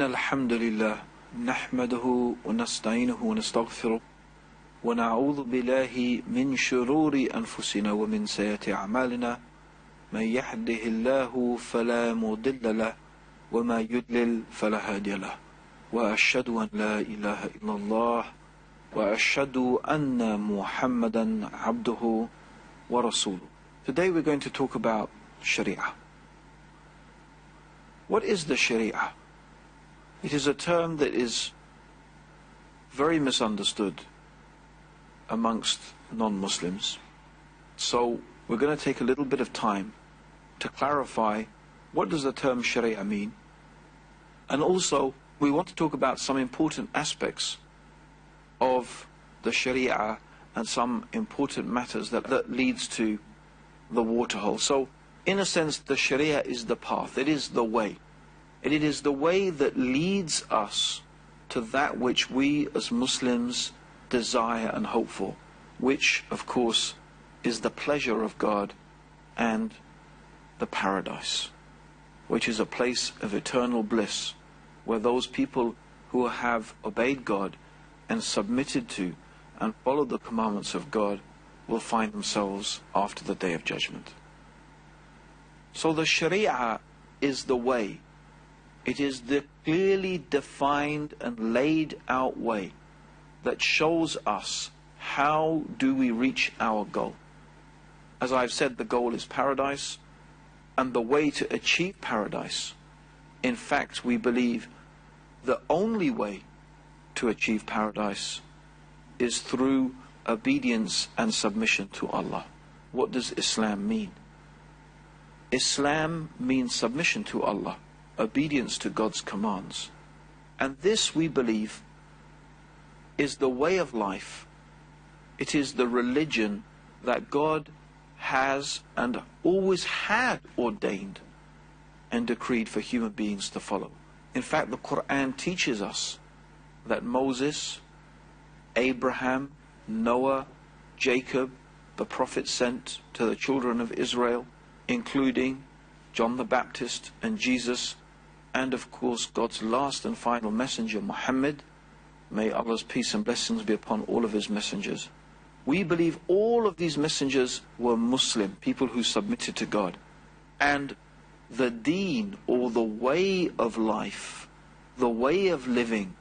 الحمد لله نحمده ونستعينه ونستغفره ونعوذ بالله من شرور أنفسنا ومن سيئات أعمالنا من يهده الله فلا مضل له وما يضلل فلا هادي له وأشهد أن لا إله إلا الله وأشهد أن محمدا عبده ورسوله. Today we're going to talk about Shari'ah. What is the Shari'ah? It is a term that is very misunderstood amongst non-Muslims. So we're going to take a little bit of time to clarify what does the term Sharia mean. And also we want to talk about some important aspects of the Sharia and some important matters that leads to the waterhole. So in a sense the Sharia is the path, it is the way. And it is the way that leads us to that which we as Muslims desire and hope for, which of course is the pleasure of God and the paradise, which is a place of eternal bliss, where those people who have obeyed God and submitted to and followed the commandments of God will find themselves after the Day of Judgment. So the Sharia is the way. It is the clearly defined and laid out way that shows us how do we reach our goal. As I've said, the goal is paradise, and the way to achieve paradise, in fact we believe the only way to achieve paradise is through obedience and submission to Allah. What does Islam mean? Islam means submission to Allah, obedience to God's commands. And this, we believe, is the way of life. It is the religion that God has and always had ordained and decreed for human beings to follow. In fact, the Quran teaches us that Moses, Abraham, Noah, Jacob, the prophets sent to the children of Israel, including John the Baptist and Jesus, and of course God's last and final messenger Muhammad, may Allah's peace and blessings be upon all of his messengers. We believe all of these messengers were Muslim, people who submitted to God. And the deen, or the way of life, the way of living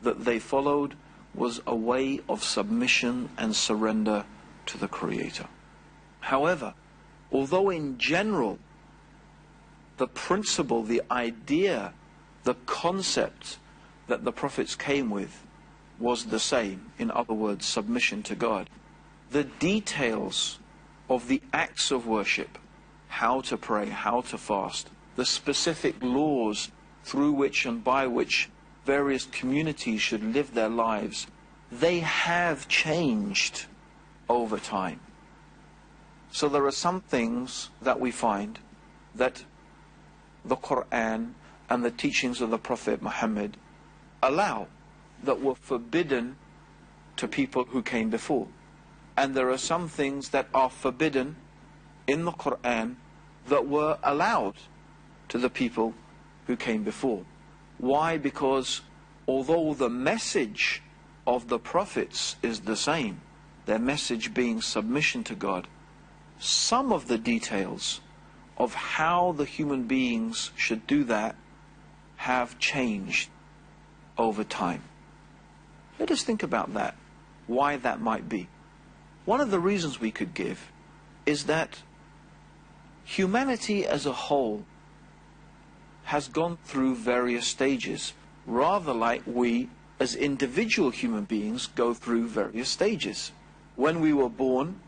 that they followed was a way of submission and surrender to the Creator. However, although in general the principle, the idea, the concept that the prophets came with was the same, in other words, submission to God, the details of the acts of worship, how to pray, how to fast, the specific laws through which and by which various communities should live their lives, they have changed over time. So there are some things that we find that the Quran and the teachings of the Prophet Muhammad allow, that were forbidden to people who came before. And there are some things that are forbidden in the Quran that were allowed to the people who came before. Why? Because although the message of the prophets is the same, their message being submission to God, some of the details of how the human beings should do that have changed over time. Let us think about that, why that might be. One of the reasons we could give is that humanity as a whole has gone through various stages, rather like we as individual human beings go through various stages. When we were born,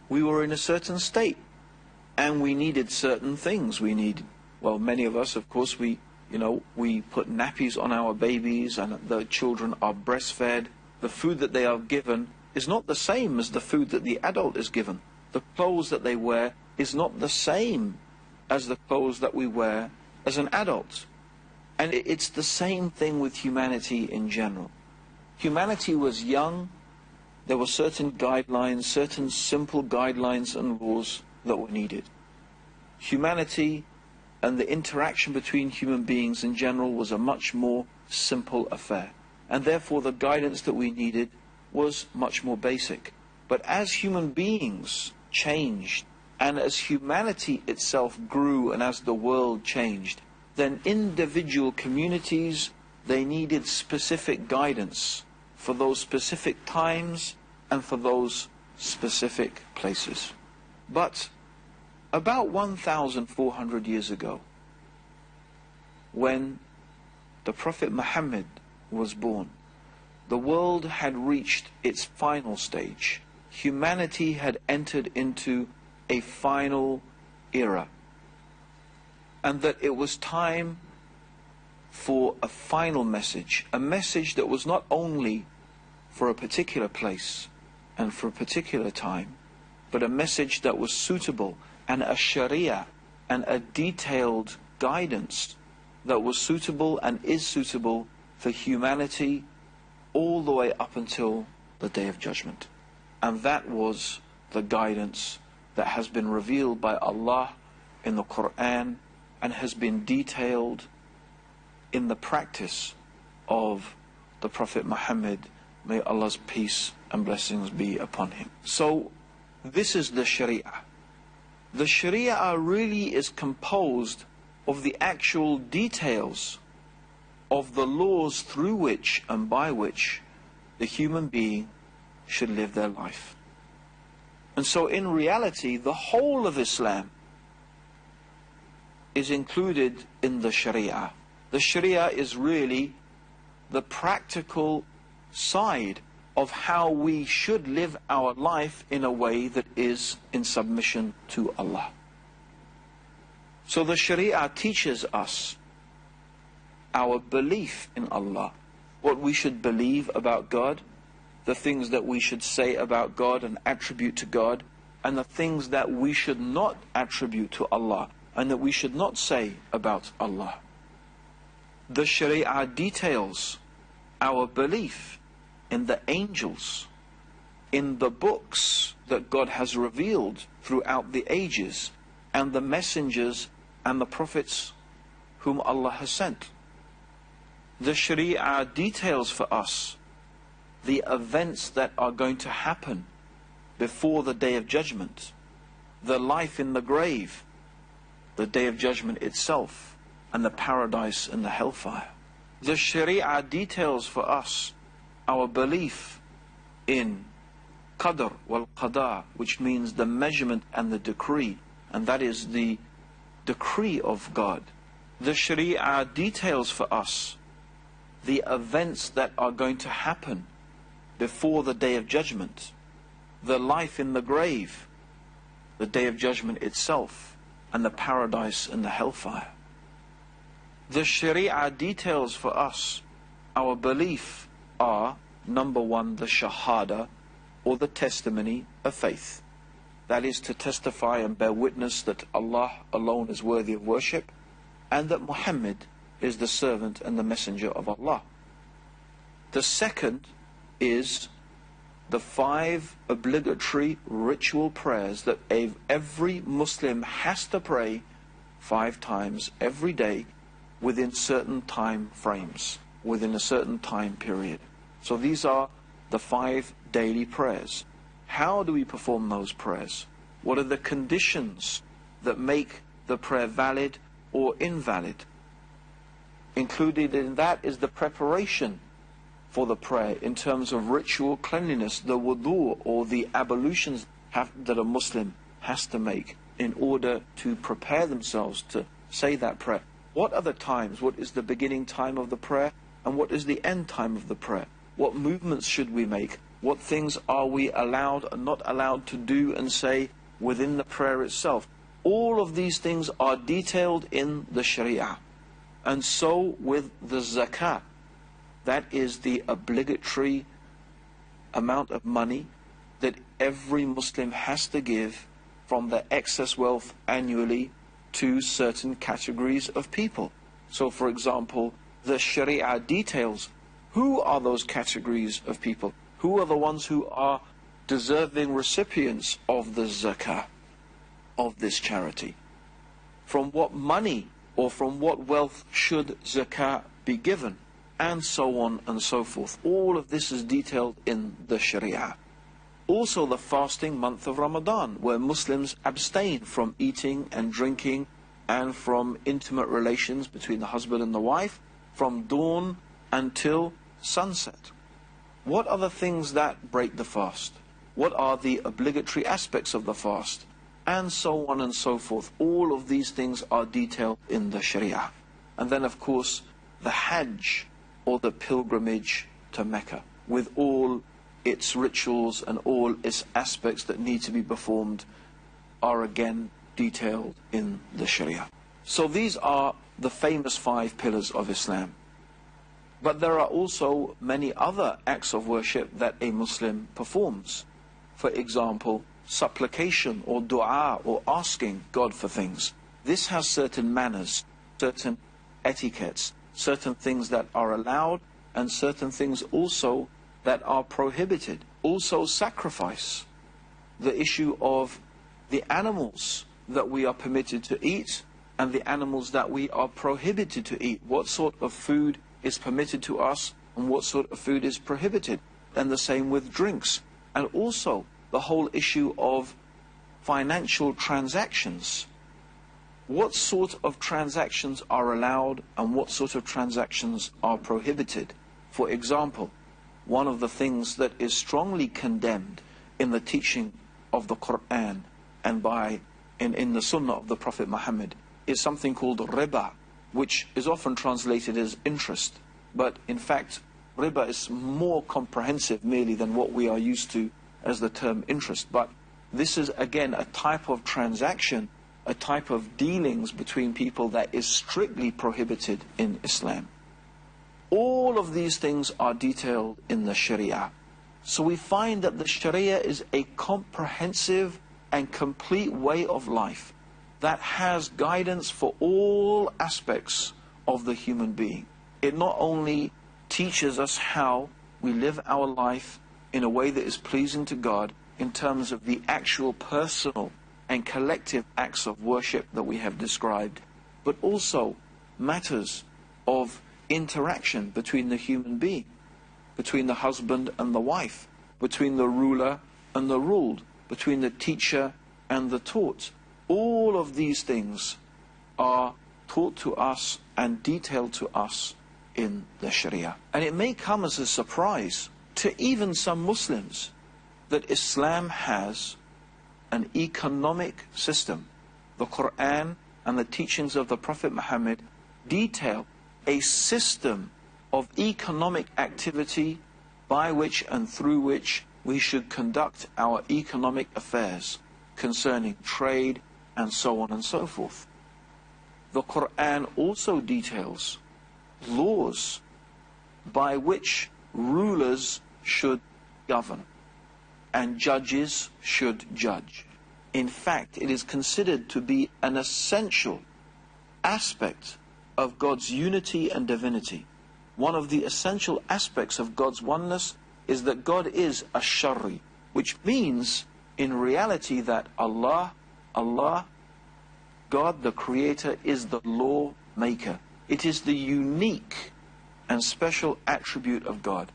we were in a certain state, and we needed certain things. We needed, well, many of us, of course, we put nappies on our babies, and the children are breastfed. The food that they are given is not the same as the food that the adult is given. The clothes that they wear is not the same as the clothes that we wear as an adult. And it's the same thing with humanity in general. Humanity was young. There were certain guidelines, certain simple guidelines and laws that were needed. Humanity and the interaction between human beings in general was a much more simple affair. And therefore the guidance that we needed was much more basic. But as human beings changed, and as humanity itself grew, and as the world changed, then individual communities, they needed specific guidance for those specific times and for those specific places. But about 1,400 years ago, when the Prophet Muhammad was born, the world had reached its final stage. Humanity had entered into a final era, and that it was time for a final message, a message that was not only for a particular place and for a particular time, but a message that was suitable, and a Sharia and a detailed guidance that was suitable and is suitable for humanity all the way up until the Day of Judgment. And that was the guidance that has been revealed by Allah in the Quran and has been detailed in the practice of the Prophet Muhammad, may Allah's peace and blessings be upon him. So this is the Shari'ah. The Shari'ah really is composed of the actual details of the laws through which and by which the human being should live their life. And so in reality, the whole of Islam is included in the Sharia. The Sharia is really the practical side of how we should live our life in a way that is in submission to Allah. So the Sharia teaches us our belief in Allah, what we should believe about God, the things that we should say about God and attribute to God, and the things that we should not attribute to Allah and that we should not say about Allah. The Sharia details our belief in the angels, in the books that God has revealed throughout the ages, and the messengers and the prophets whom Allah has sent. The Sharia details for us the events that are going to happen before the Day of Judgment, the life in the grave, the Day of Judgment itself, and the paradise and the hellfire. The Sharia details for us our belief in Qadr wal Qada, which means the measurement and the decree, and that is the decree of God. The Sharia details for us the events that are going to happen before the Day of Judgment, the life in the grave, the Day of Judgment itself, and the paradise and the hellfire. The Sharia details for us our belief are, number one, the Shahada, or the testimony of faith. That is to testify and bear witness that Allah alone is worthy of worship, and that Muhammad is the servant and the messenger of Allah. The second is the 5 obligatory ritual prayers that every Muslim has to pray 5 times every day within certain time frames, within a certain time period. So these are the 5 daily prayers. How do we perform those prayers? What are the conditions that make the prayer valid or invalid? Included in that is the preparation for the prayer in terms of ritual cleanliness, the wudu or the ablutions that a Muslim has to make in order to prepare themselves to say that prayer. What are the times? What is the beginning time of the prayer? And what is the end time of the prayer? What movements should we make? What things are we allowed and not allowed to do and say within the prayer itself? All of these things are detailed in the Sharia. And so with the zakah, that is the obligatory amount of money that every Muslim has to give from their excess wealth annually to certain categories of people. So for example, the Sharia details who are those categories of people, who are the ones who are deserving recipients of the zakah, of this charity, from what money or from what wealth should zakah be given, and so on and so forth. All of this is detailed in the Sharia. Also the fasting month of Ramadan, where Muslims abstain from eating and drinking and from intimate relations between the husband and the wife from dawn until sunset. What are the things that break the fast? What are the obligatory aspects of the fast? And so on and so forth. All of these things are detailed in the Sharia. And then of course the Hajj, or the pilgrimage to Mecca, with all its rituals and all its aspects that need to be performed, are again detailed in the Sharia. So these are the famous 5 pillars of Islam. But there are also many other acts of worship that a Muslim performs. For example, supplication or dua, or asking God for things. This has certain manners, certain etiquettes, certain things that are allowed and certain things also that are prohibited. Also sacrifice, the issue of the animals that we are permitted to eat and the animals that we are prohibited to eat. What sort of food is permitted to us and what sort of food is prohibited. And the same with drinks. And also the whole issue of financial transactions. What sort of transactions are allowed and what sort of transactions are prohibited? For example, one of the things that is strongly condemned in the teaching of the Quran and in the Sunnah of the Prophet Muhammad is something called riba, which is often translated as interest. But in fact, riba is more comprehensive merely than what we are used to as the term interest. But this is again a type of transaction, a type of dealings between people that is strictly prohibited in Islam. All of these things are detailed in the Sharia. So we find that the Sharia is a comprehensive and complete way of life that has guidance for all aspects of the human being. It not only teaches us how we live our life in a way that is pleasing to God in terms of the actual personal and collective acts of worship that we have described, but also matters of interaction between the human being, between the husband and the wife, between the ruler and the ruled, between the teacher and the taught. All of these things are taught to us and detailed to us in the Sharia. And it may come as a surprise to even some Muslims that Islam has an economic system. The Quran and the teachings of the Prophet Muhammad detail a system of economic activity by which and through which we should conduct our economic affairs concerning trade and so on and so forth. The Quran also details laws by which rulers should govern and judges should judge. In fact, it is considered to be an essential aspect of God's unity and divinity. One of the essential aspects of God's oneness is that God is a Shari, which means in reality that Allah, God the Creator, is the law maker. It is the unique and special attribute of God,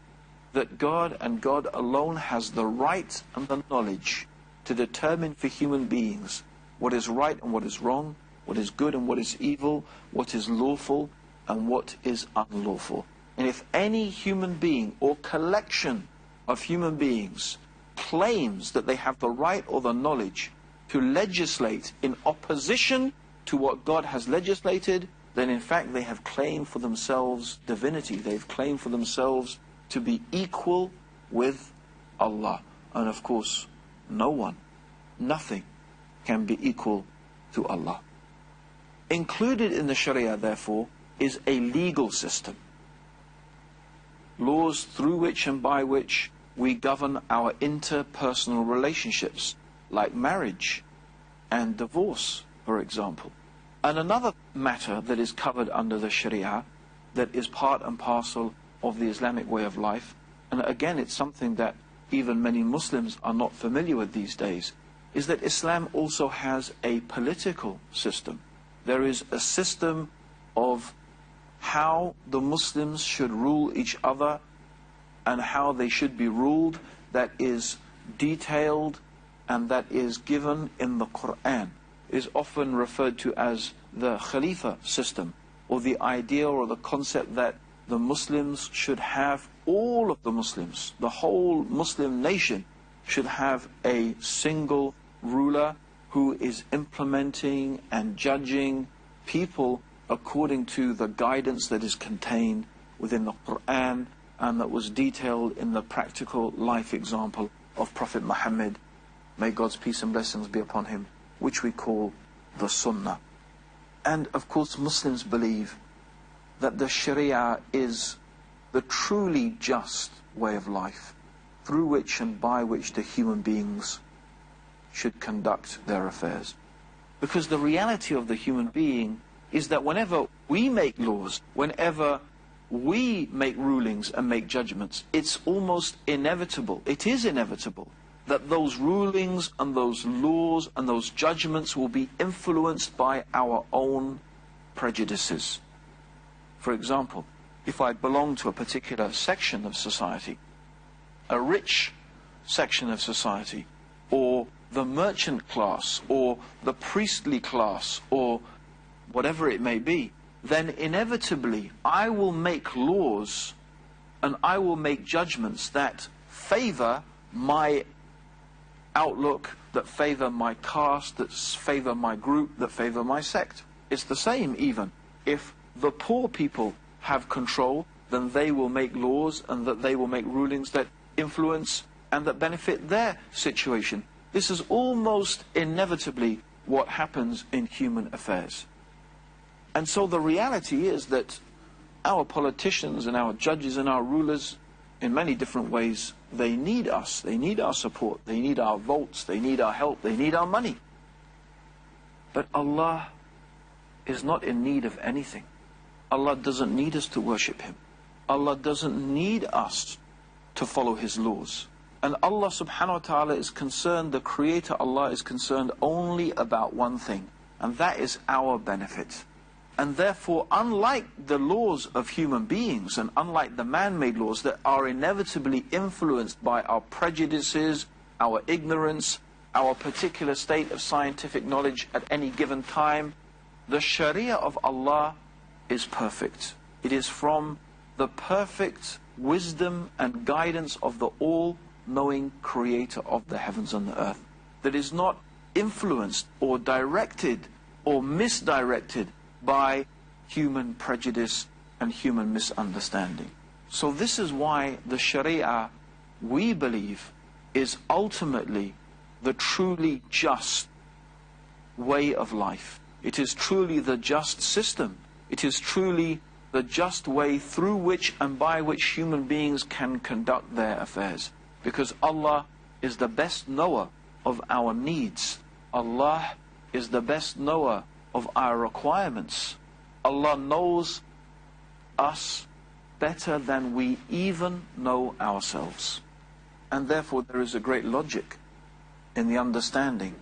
that God and God alone has the right and the knowledge to determine for human beings what is right and what is wrong, what is good and what is evil, what is lawful and what is unlawful. And if any human being or collection of human beings claims that they have the right or the knowledge to legislate in opposition to what God has legislated, then in fact they have claimed for themselves divinity. They've claimed for themselves to be equal with Allah. And of course, no one, nothing can be equal to Allah. Included in the Sharia, therefore, is a legal system. Laws through which and by which we govern our interpersonal relationships, like marriage and divorce, for example. And another matter that is covered under the Sharia, that is part and parcel of the Islamic way of life, and again it's something that even many Muslims are not familiar with these days, is that Islam also has a political system. There is a system of how the Muslims should rule each other and how they should be ruled that is detailed and that is given in the Quran. It is often referred to as the Khalifa system, or the idea or the concept that the Muslims should have, all of the Muslims, the whole Muslim nation should have a single ruler who is implementing and judging people according to the guidance that is contained within the Quran and that was detailed in the practical life example of Prophet Muhammad, may God's peace and blessings be upon him, which we call the Sunnah. And of course Muslims believe that the Sharia is the truly just way of life through which and by which the human beings should conduct their affairs. Because the reality of the human being is that whenever we make laws, whenever we make rulings and make judgments, it's almost inevitable, it is inevitable, that those rulings and those laws and those judgments will be influenced by our own prejudices. For example, if I belong to a particular section of society, a rich section of society, or the merchant class, or the priestly class, or whatever it may be, then inevitably I will make laws and I will make judgments that favor my outlook, that favor my caste, that favor my group, that favor my sect. It's the same even if the poor people have control, then they will make laws and that they will make rulings that influence and that benefit their situation. This is almost inevitably what happens in human affairs. And so the reality is that our politicians and our judges and our rulers, in many different ways, they need us. They need our support. They need our votes. They need our help. They need our money. But Allah is not in need of anything. Allah doesn't need us to worship Him. Allah doesn't need us to follow His laws. And Allah subhanahu wa ta'ala is concerned, the Creator Allah is concerned only about one thing, and that is our benefit. And therefore, unlike the laws of human beings and unlike the man-made laws that are inevitably influenced by our prejudices, our ignorance, our particular state of scientific knowledge at any given time, the Sharia of Allah is perfect. It is from the perfect wisdom and guidance of the all-knowing Creator of the heavens and the earth, that is not influenced or directed or misdirected by human prejudice and human misunderstanding. So this is why the Sharia, we believe, is ultimately the truly just way of life. It is truly the just system. It is truly the just way through which and by which human beings can conduct their affairs. Because Allah is the best knower of our needs. Allah is the best knower of our requirements. Allah knows us better than we even know ourselves. And therefore there is a great logic in the understanding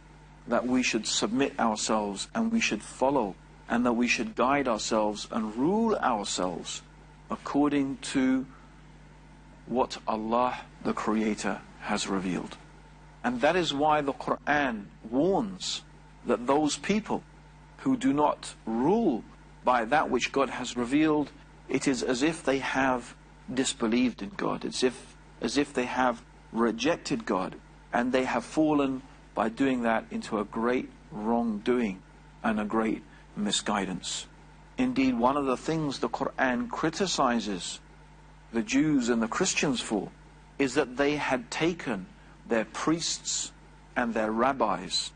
that we should submit ourselves and we should follow and that we should guide ourselves and rule ourselves according to what Allah the Creator has revealed. And that is why the Quran warns that those people who do not rule by that which God has revealed, it is as if they have disbelieved in God. It's as if they have rejected God, and they have fallen by doing that into a great wrongdoing and a great misguidance. Indeed, one of the things the Quran criticizes the Jews and the Christians for is that they had taken their priests and their rabbis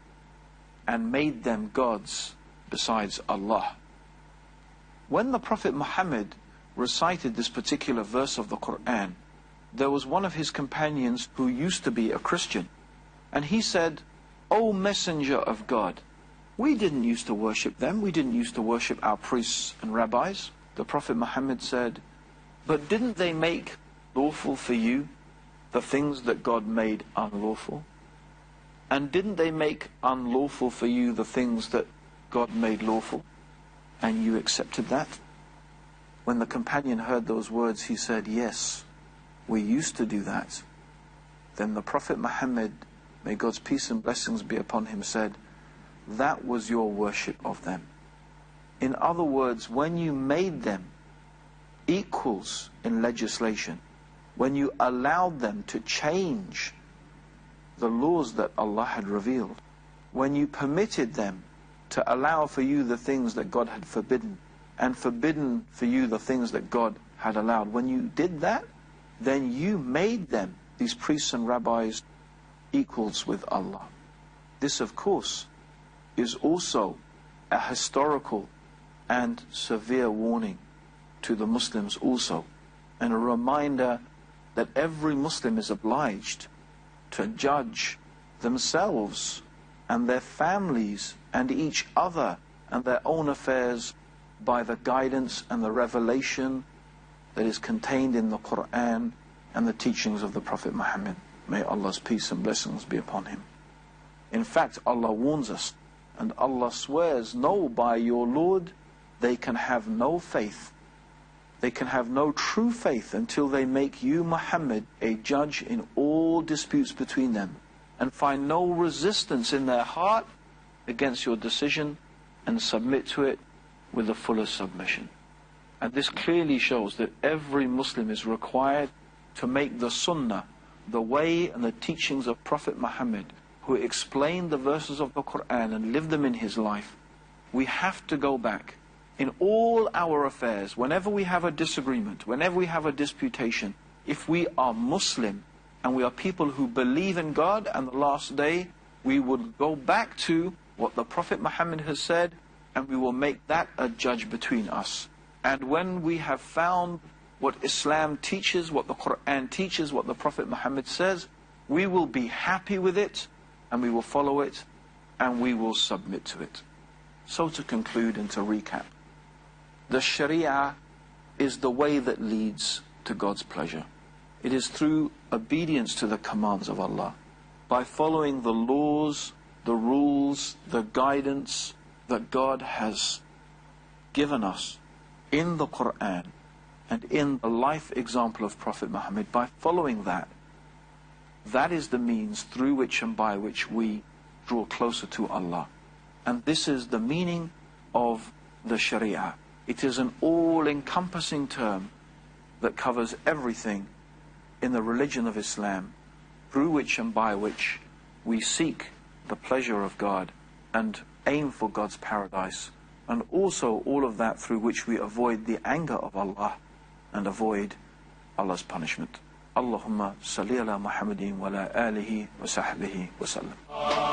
and made them gods besides Allah. When the Prophet Muhammad recited this particular verse of the Quran, there was one of his companions who used to be a Christian, and he said, "O Messenger of God, we didn't used to worship them, we didn't used to worship our priests and rabbis." The Prophet Muhammad said, "But didn't they make lawful for you the things that God made unlawful? And didn't they make unlawful for you the things that God made lawful?" and you accepted that? When the companion heard those words, he said, yes, we used to do that. Then the Prophet Muhammad, may God's peace and blessings be upon him, said, that was your worship of them. In other words, when you made them equals in legislation, when you allowed them to change the laws that Allah had revealed, when you permitted them to allow for you the things that God had forbidden, and forbidden for you the things that God had allowed, when you did that, then you made them, these priests and rabbis, equals with Allah. This, of course, is also a historical and severe warning to the Muslims also, and a reminder that every Muslim is obliged to judge themselves and their families and each other and their own affairs by the guidance and the revelation that is contained in the Quran and the teachings of the Prophet Muhammad. May Allah's peace and blessings be upon him. In fact, Allah warns us, and Allah swears, no, by your Lord, they can have no faith. They can have no true faith until they make you, Muhammad, a judge in all disputes between them, and find no resistance in their heart against your decision, and submit to it with the fullest submission. And this clearly shows that every Muslim is required to make the Sunnah, the way and the teachings of Prophet Muhammad, who explained the verses of the Quran and lived them in his life. We have to go back in all our affairs, whenever we have a disagreement, whenever we have a disputation. If we are Muslim and we are people who believe in God and the last day, we would go back to what the Prophet Muhammad has said, and we will make that a judge between us. And when we have found what Islam teaches, what the Quran teaches, what the Prophet Muhammad says, we will be happy with it, and we will follow it, and we will submit to it. So to conclude and to recap, the Sharia is the way that leads to God's pleasure. It is through obedience to the commands of Allah, by following the laws, the rules, the guidance that God has given us in the Quran and in the life example of Prophet Muhammad. By following that, that is the means through which and by which we draw closer to Allah. And this is the meaning of the Shari'ah. It is an all-encompassing term that covers everything in the religion of Islam, through which and by which we seek the pleasure of God and aim for God's paradise, and also all of that through which we avoid the anger of Allah and avoid Allah's punishment. Allahumma salli ala Muhammadin wa ala alihi wa sahbihi wa sallam.